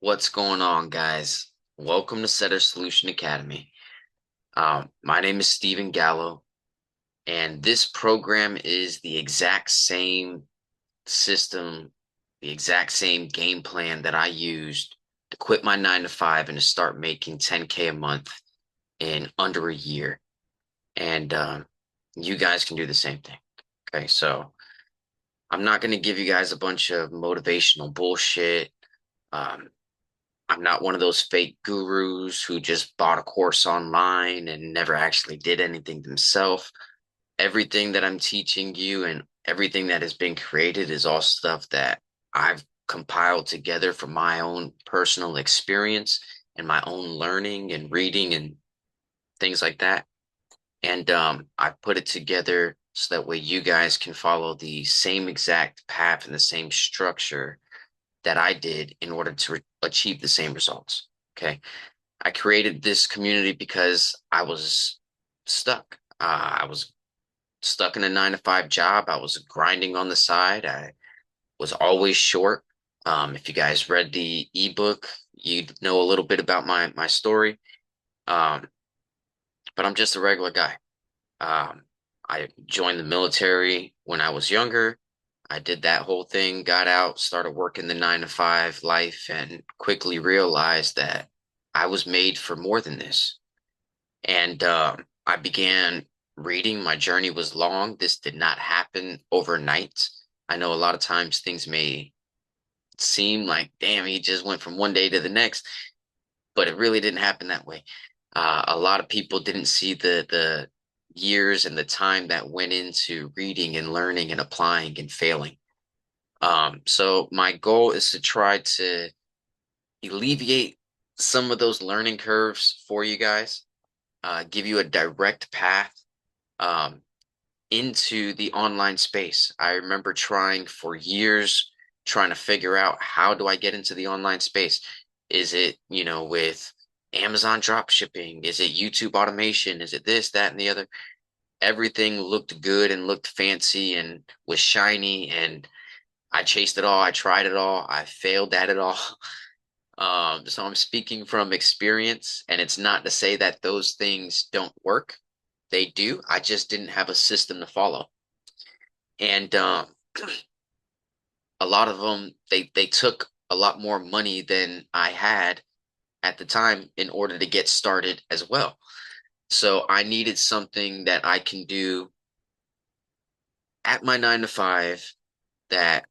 What's going on, guys? Welcome to Setter Solution Academy. My name is Stephen Gallo, and this program is the exact same system, the exact same game plan that I used to quit my 9 to 5 and to start making 10K a month in under a year. And you guys can do the same thing. Okay, so I'm not going to give you guys a bunch of motivational bullshit. Um, I'm not one of those fake gurus who just bought a course online and never actually did anything themselves. Everything that I'm teaching you and everything that has been created is all stuff that I've compiled together from my own personal experience and my own learning and reading and things like that. And I put it together so that way you guys can follow the same exact path and the same structure that I did in order to achieve the same results. Okay. I created this community because I was stuck. I was stuck in a 9 to 5 job. I was grinding on the side. I was always short. If you guys read the ebook, you'd know a little bit about my story. Um, but I'm just a regular guy. Um, I joined the military when I was younger. I did that whole thing, got out, started working the 9 to 5 life, and quickly realized that I was made for more than this. And I began reading. My journey was long. This did not happen overnight. I know a lot of times things may seem like, damn, he just went from one day to the next, but it really didn't happen that way. A lot of people didn't see the years and the time that went into reading and learning and applying and failing. So my goal is to try to alleviate some of those learning curves for you guys, give you a direct path um, into the online space. I remember trying for years, trying to figure out how do I get into the online space? Is it, with Amazon drop shipping? Is it YouTube automation? Is it this, that, and the other? Everything looked good and looked fancy and was shiny, and I chased it all. I tried it all. I failed at it all. So I'm speaking from experience, and it's not to say that those things don't work. They do. I just didn't have a system to follow. And a lot of them, they took a lot more money than I had at the time in order to get started as well. So I needed something that I can do at my 9 to 5 that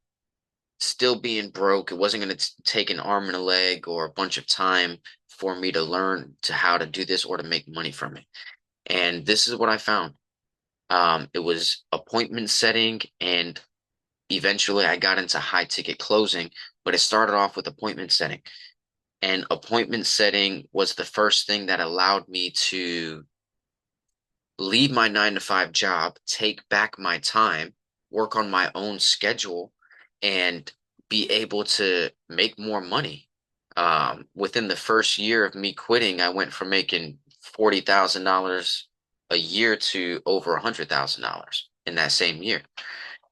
still being broke, it wasn't going to take an arm and a leg or a bunch of time for me to learn to how to do this or to make money from it. And this is what I found. It was appointment setting, and eventually I got into high ticket closing, but it started off with appointment setting. And appointment setting was the first thing that allowed me to leave my 9 to 5 job, take back my time, work on my own schedule, and be able to make more money. Within the first year of me quitting, I went from making $40,000 a year to over $100,000 in that same year.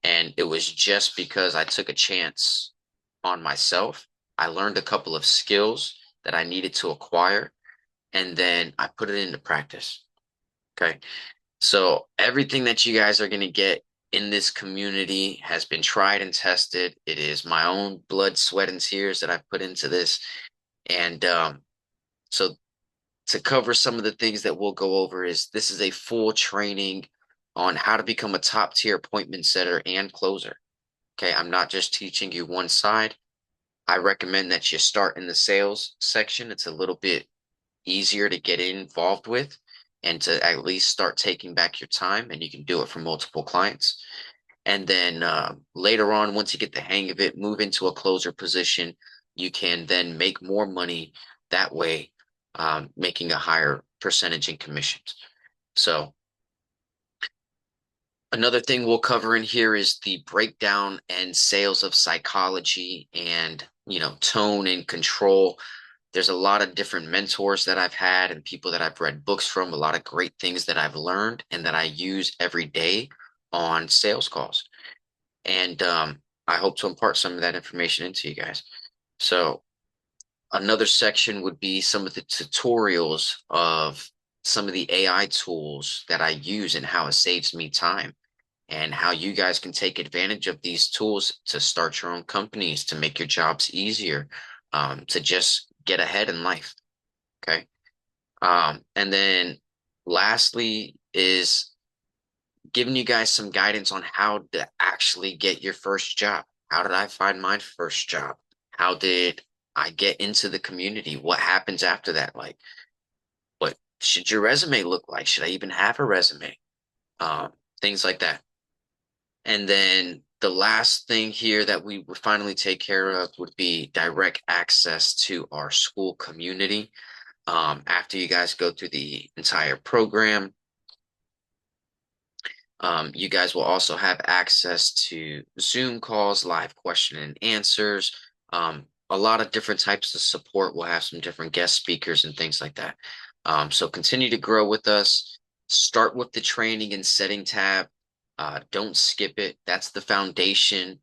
And it was just because I took a chance on myself. I learned a couple of skills that I needed to acquire, and then I put it into practice. Okay. So everything that you guys are going to get in this community has been tried and tested. It is my own blood, sweat, and tears that I've put into this. And so to cover some of the things that we'll go over is this is a full training on how to become a top tier appointment setter and closer. Okay, I'm not just teaching you one side. I recommend that you start in the sales section. It's a little bit easier to get involved with and to at least start taking back your time, and you can do it for multiple clients. And then later on, once you get the hang of it, move into a closer position. You can then make more money that way, making a higher percentage in commissions. So another thing we'll cover in here is the breakdown and sales of psychology and, tone and control. There's a lot of different mentors that I've had and people that I've read books from, a lot of great things that I've learned and that I use every day on sales calls. And I hope to impart some of that information into you guys. So Another section would be some of the tutorials of some of the AI tools that I use and how it saves me time, and how you guys can take advantage of these tools to start your own companies, to make your jobs easier, to just get ahead in life. Okay. And then lastly is giving you guys some guidance on how to actually get your first job. How did I find my first job? How did I get into the community? What happens after that? Like, what should your resume look like? Should I even have a resume? Things like that. And then the last thing here that we would finally take care of would be direct access to our school community. After you guys go through the entire program, you guys will also have access to Zoom calls, live question and answers, a lot of different types of support. We'll have some different guest speakers and things like that. So continue to grow with us. Start with the training and setting tab. Don't skip it. That's the foundation.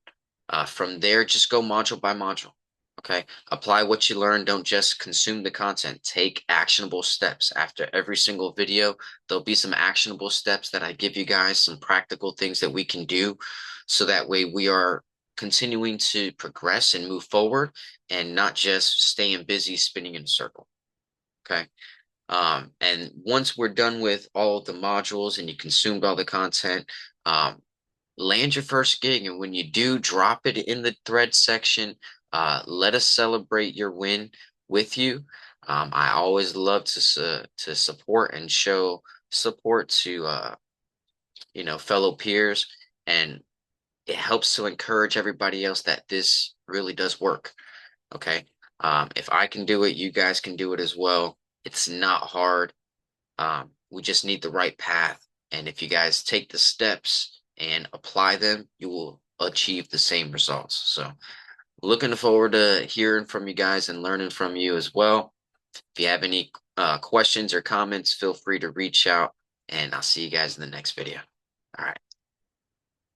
From there, just go module by module. Okay. Apply what you learn. Don't just consume the content. Take actionable steps. After every single video, there'll be some actionable steps that I give you guys, some practical things that we can do. So that way we are continuing to progress and move forward and not just staying busy spinning in a circle. Okay. And once we're done with all of the modules and you consumed all the content, land your first gig. And when you do, drop it in the thread section. Let us celebrate your win with you. I always love to support and show support to fellow peers, and it helps to encourage everybody else that this really does work. Okay. If I can do it, you guys can do it as well. It's not hard. We just need the right path. And if you guys take the steps and apply them, you will achieve the same results. So looking forward to hearing from you guys and learning from you as well. If you have any questions or comments, feel free to reach out, and I'll see you guys in the next video. All right.